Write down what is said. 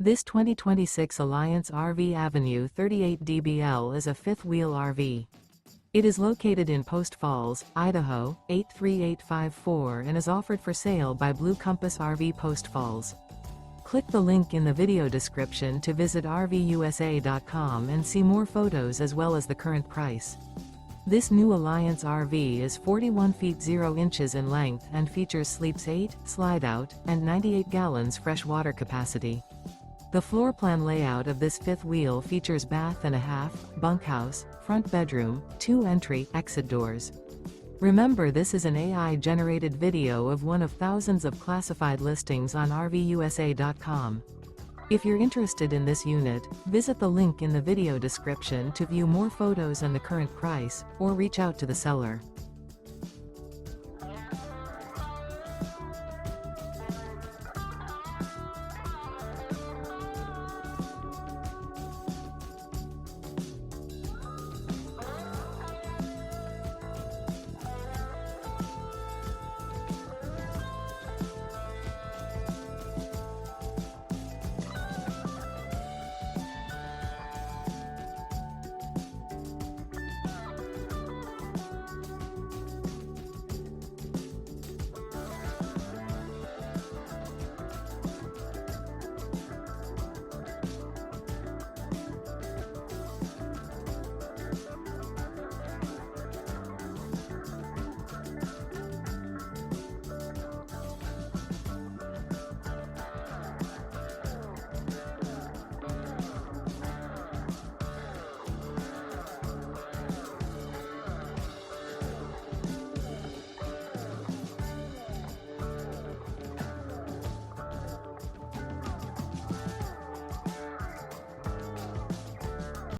This 2026 Alliance RV Avenue 38 DBL is a fifth-wheel RV. It is located in Post Falls, Idaho, 83854 and is offered for sale by Blue Compass RV Post Falls. Click the link in the video description to visit RVUSA.com and see more photos as well as the current price. This new Alliance RV is 41 feet 0 inches in length and features sleeps 8, slide-out, and 98 gallons fresh water capacity. The floor plan layout of this fifth wheel features bath and a half, bunkhouse, front bedroom, 2 entry/exit doors. Remember, this is an AI-generated video of one of thousands of classified listings on RVUSA.com. If you're interested in this unit, visit the link in the video description to view more photos and the current price, or reach out to the seller.